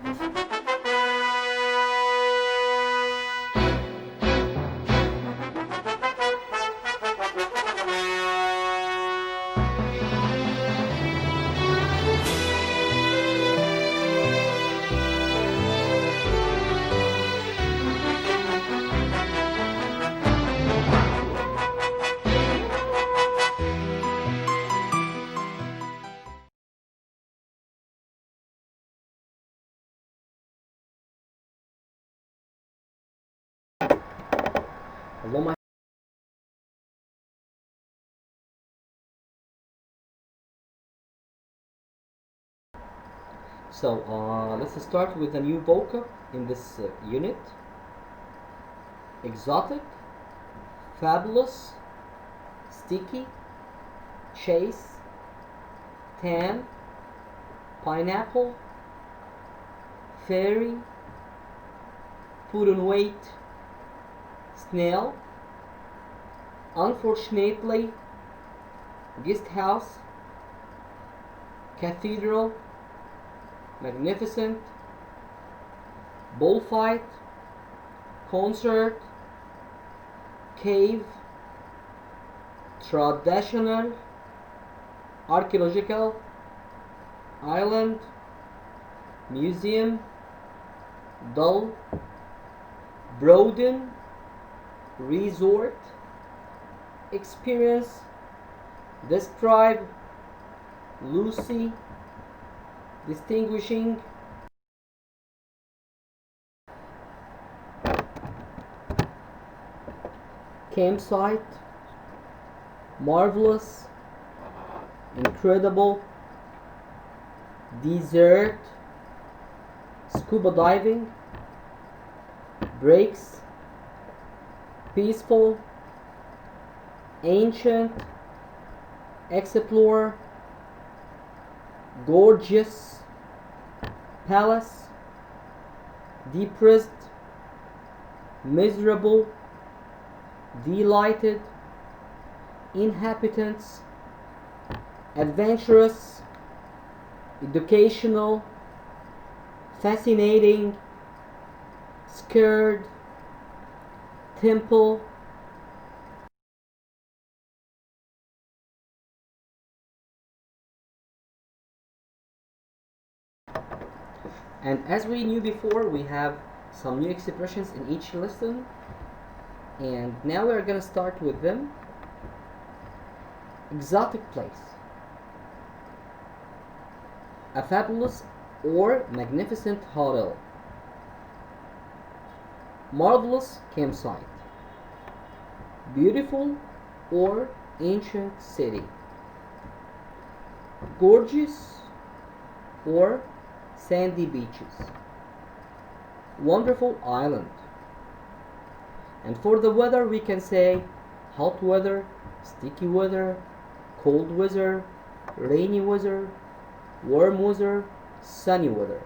Hello, my let's start with a new vocab in this unit. Exotic, fabulous, sticky, chase, tan, pineapple, fairy, put on weight, snail, unfortunately, guest house, cathedral, magnificent, bullfight, concert, cave, traditional, archaeological, island, museum, dull, broaden, resort, experience, describe, Lucy, distinguishing, campsite, marvelous, incredible, desert, scuba diving, breaks, peaceful, ancient, explore, gorgeous, palace, depressed, miserable, delighted, inhabitants, adventurous, educational, fascinating, scared, temple, and as we knew before, we have some new expressions in each lesson, and now we're gonna start with them. Exotic place, a fabulous or magnificent hotel, marvelous campsite, beautiful or ancient city, gorgeous or sandy beaches, wonderful island. And for the weather, we can say hot weather, sticky weather, cold weather, rainy weather, warm weather, sunny weather.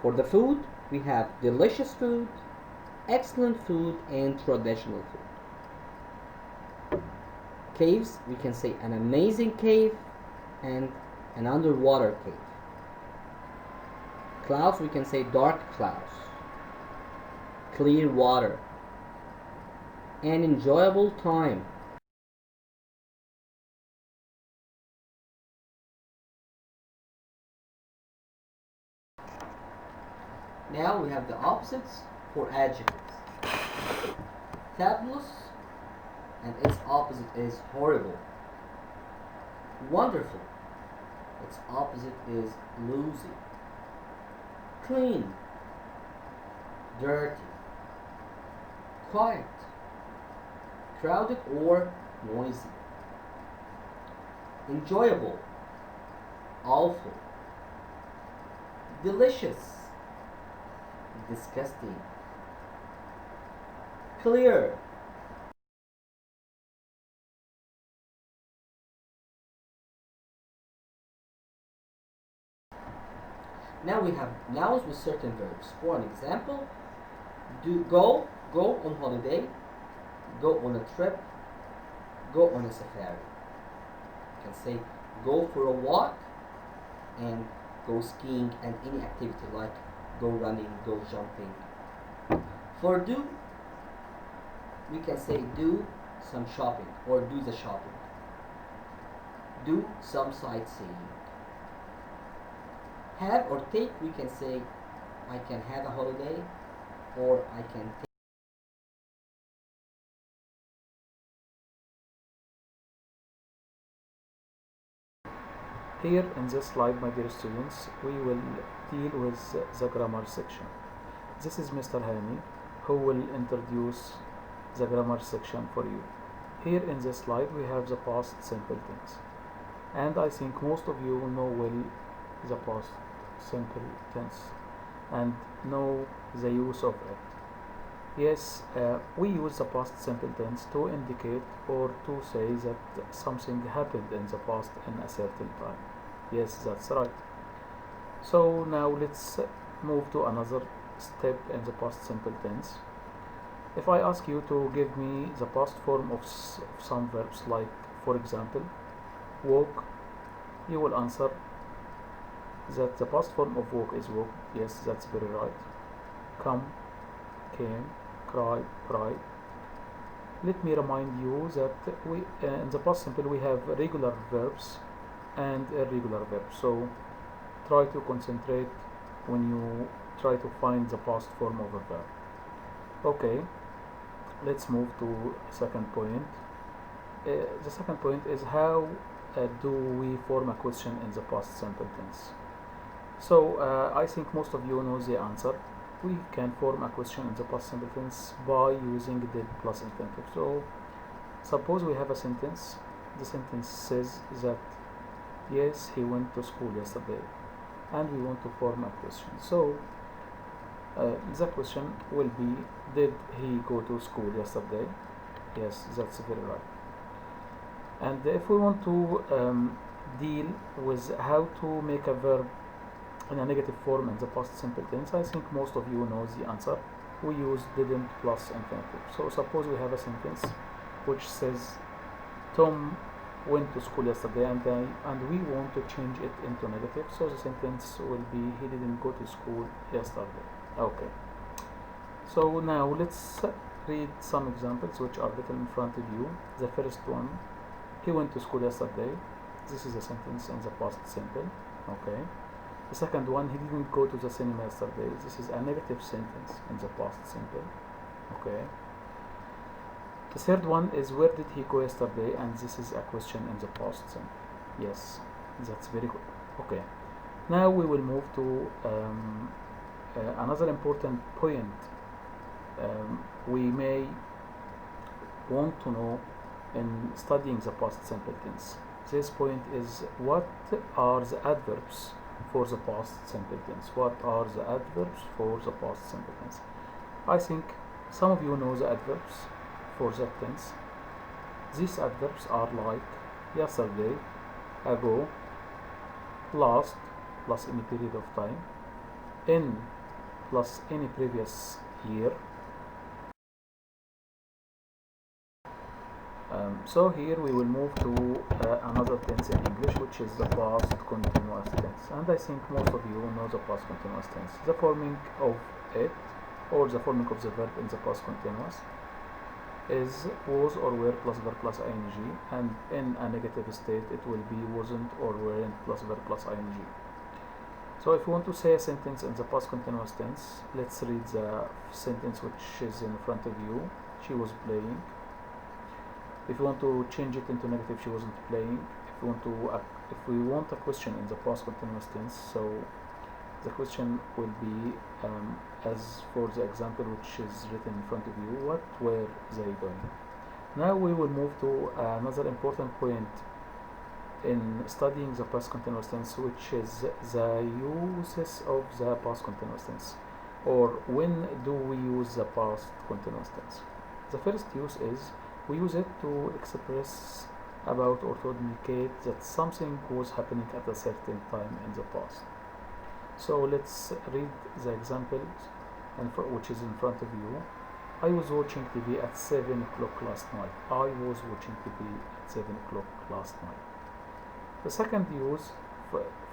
For the food, we have delicious food, excellent food, and traditional food. Caves, we can say an amazing cave and an underwater cave. Clouds, we can say dark clouds, clear water, an enjoyable time. Now we have the opposites for adjectives. Fabulous, and its opposite is horrible. Wonderful, its opposite is lousy. Clean, dirty. Quiet, crowded or noisy. Enjoyable, awful. Delicious, disgusting. Clear, now we have nouns with certain verbs. For an example, do go on holiday, go on a trip, go on a safari. You can say go for a walk and go skiing, and any activity like go running, go jumping. For do, we can say do some shopping or do the shopping. Do some sightseeing. Have or take, we can say I can have a holiday or I can take. Here in this slide, my dear students, we will deal with the grammar section. This is Mr. Hani who will introduce the grammar section for you. Here in this slide, we have the past simple tense. And I think most of you know well the past simple tense and know the use of it. Yes, we use the past simple tense to indicate or to say that something happened in the past in a certain time. Yes, that's right. So now let's move to another step in the past simple tense. If I ask you to give me the past form of some verbs, like for example, walk, you will answer that the past form of walk is walk. Yes, that's very right. Come, came, cry, cried. Let me remind you that we in the past simple we have regular verbs and irregular verbs. So try to concentrate when you try to find the past form of a verb. Okay, let's move to second point. The second point is how do we form a question in the past simple tense. So I think most of you know the answer. We can form a question in the past simple tense by using did plus infinitive. So suppose we have a sentence. The sentence says that yes, he went to school yesterday, and we want to form a question. So the question will be, did he go to school yesterday? Yes, that's very right. And if we want to deal with how to make a verb in a negative form in the past simple tense, I think most of you know the answer. We use didn't plus infinitive. So suppose we have a sentence which says Tom went to school yesterday, and we want to change it into negative. So the sentence will be he didn't go to school yesterday. Okay. So now let's read some examples which are written in front of you. The first one, he went to school yesterday. This is a sentence in the past simple. Okay. The second one, he didn't go to the cinema yesterday. This is a negative sentence in the past simple. Okay. The third one is where did he go yesterday, and this is a question in the past simple. Yes, that's very good. Okay. Now we will move to another important point we may want to know in studying the past simple tense. This point is, what are the adverbs for the past simple tense? What are the adverbs for the past simple tense? I think some of you know the adverbs for that tense. These adverbs are like yesterday, ago, last plus any period of time, in plus any previous year. So here we will move to another tense in English, which is the past continuous tense. And I think most of you know the past continuous tense. The forming of it, or the forming of the verb in the past continuous, is was or were plus verb plus ing, and in a negative state it will be wasn't or weren't plus verb plus ing. So if you want to say a sentence in the past continuous tense, let's read the sentence which is in front of you. She was playing. If you want to change it into negative, she wasn't playing. If we want a question in the past continuous tense, so the question will be as for the example which is written in front of you, what were they doing? Now we will move to another important point in studying the past continuous tense, which is the uses of the past continuous tense, or when do we use the past continuous tense. The first use is we use it to express about or to indicate that something was happening at a certain time in the past. So let's read the examples which is in front of you. I was watching TV at 7 o'clock last night. I was watching TV at 7 o'clock last night. The second use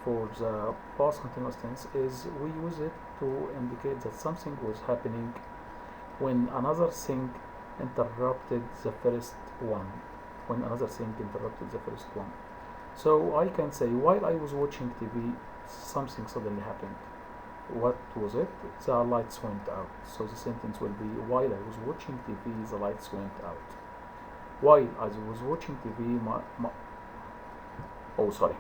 for the past continuous tense is we use it to indicate that something was happening when another thing interrupted the first one. When another thing interrupted the first one. So I can say, while I was watching TV, something suddenly happened. What was it? The lights went out. So the sentence will be, while I was watching TV, the lights went out. While I was watching TV, oh sorry.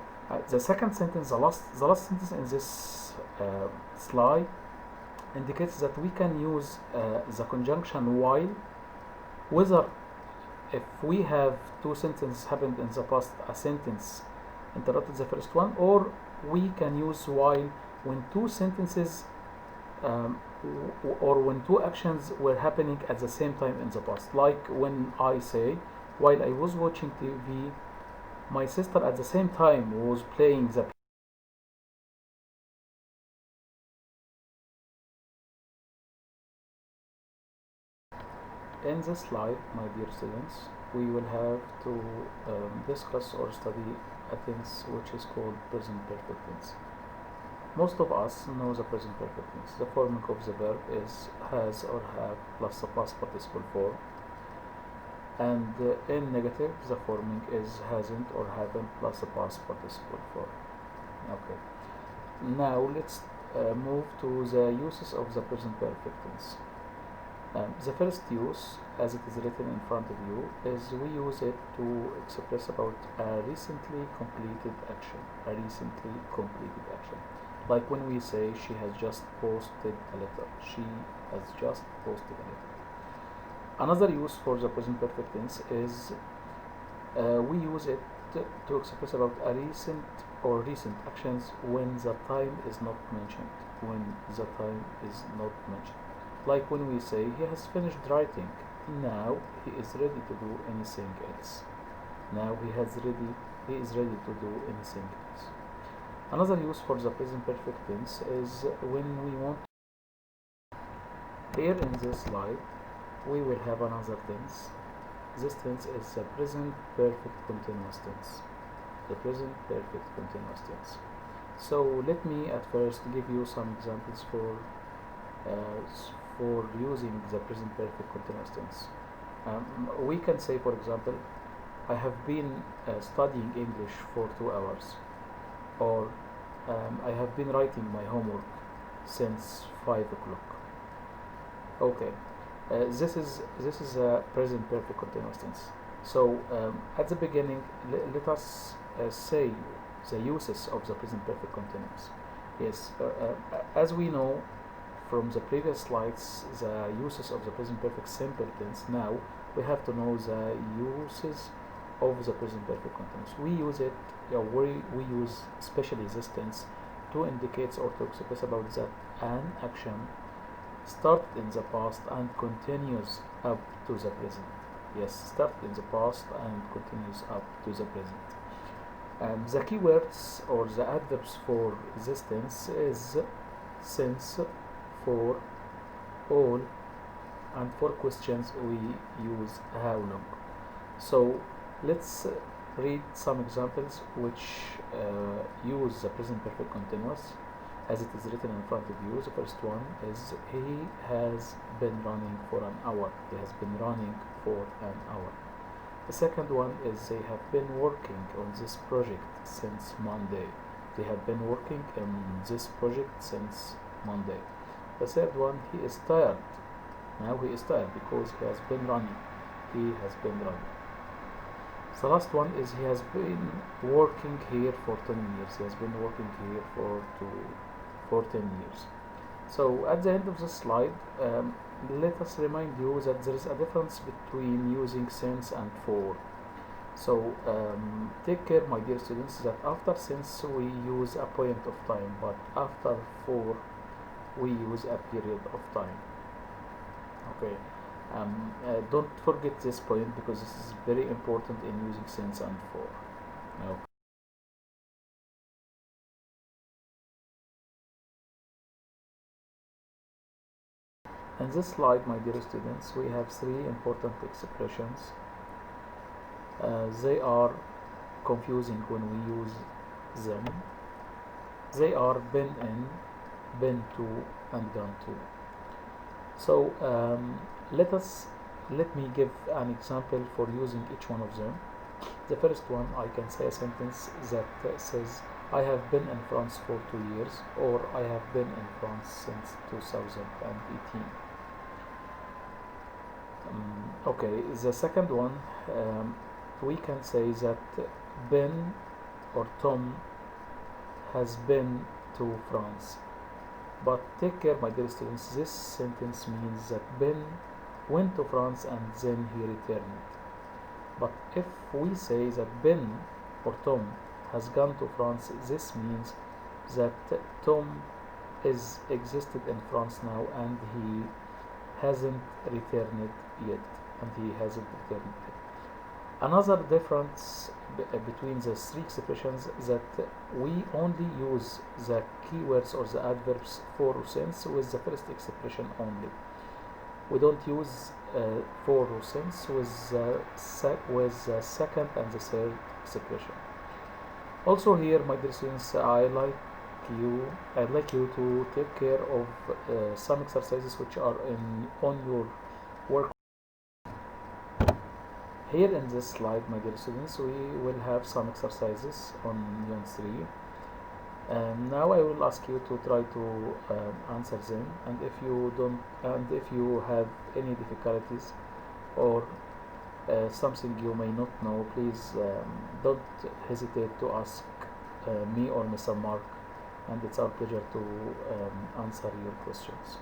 The second sentence, the last sentence in this slide indicates that we can use the conjunction while, whether if we have two sentences happened in the past, a sentence interrupted the first one, or we can use while when two sentences or when two actions were happening at the same time in the past. Like when I say, while I was watching TV, my sister at the same time was playing the. In this slide, my dear students, we will have to discuss or study a tense which is called present perfect tense. Most of us know the present perfect tense. The forming of the verb is has or have plus the past participle form, and in negative the forming is hasn't or haven't plus the past participle form. Okay. Now let's move to the uses of the present perfect tense. The first use, as it is written in front of you, is we use it to express about a recently completed action. A recently completed action. Like when we say she has just posted a letter. She has just posted a letter. Another use for the present perfect tense is we use it to express about a recent or recent actions when the time is not mentioned. When the time is not mentioned. Like when we say he has finished writing, now he is ready to do anything else. Now he is ready to do anything else. Another use for the present perfect tense is when we want. Here in this slide, we will have another tense. This tense is the present perfect continuous tense. The present perfect continuous tense. So let me at first give you some examples for using the present perfect continuous tense. We can say, for example, I have been studying English for 2 hours, or I have been writing my homework since 5 o'clock. Okay, this is a present perfect continuous tense. So at the beginning, let us say the uses of the present perfect continuous. Yes, as we know from the previous slides, the uses of the present perfect simple tense. Now we have to know the uses of the present perfect continuous. We use it, we use especially this tense to indicate or to express about that an action started in the past and continues up to the present. Yes, started in the past and continues up to the present. The keywords or the adverbs for this tense is since, for, all, and for questions we use how long. So let's read some examples which use the present perfect continuous as it is written in front of you. The first one is he has been running for an hour. He has been running for an hour. The second one is they have been working on this project since Monday. They have been working on this project since Monday. The third one, he is tired. Now he is tired because he has been running. He has been running. The last one is he has been working here for 10 years. He has been working here for 10 years. So at the end of the slide, let us remind you that there is a difference between using since and for. So take care, my dear students, that after since we use a point of time, but after for we use a period of time. Okay, don't forget this point because this is very important in using since and for. Okay. In this slide, my dear students, we have three important expressions. They are confusing when we use them. They are been in, been to, and gone to. So let me give an example for using each one of them. The first one, I can say a sentence that says, I have been in France for 2 years, or I have been in France since 2018. Okay, the second one, we can say that Ben or Tom has been to France. But take care, my dear students, this sentence means that Ben went to France and then he returned. But if we say that Ben or Tom has gone to France, this means that Tom is existed in France now and he hasn't returned yet. Another difference between the three expressions that we only use the keywords or the adverbs for sense with the first expression only. We don't use for sense with the second and the third expression. Also here, my dear students, I'd like you to take care of some exercises which are on your work. Here in this slide, my dear students, we will have some exercises on Unit 3. Now I will ask you to try to answer them, and if you have any difficulties or something you may not know, please don't hesitate to ask me or Mr. Mark, and it's our pleasure to answer your questions.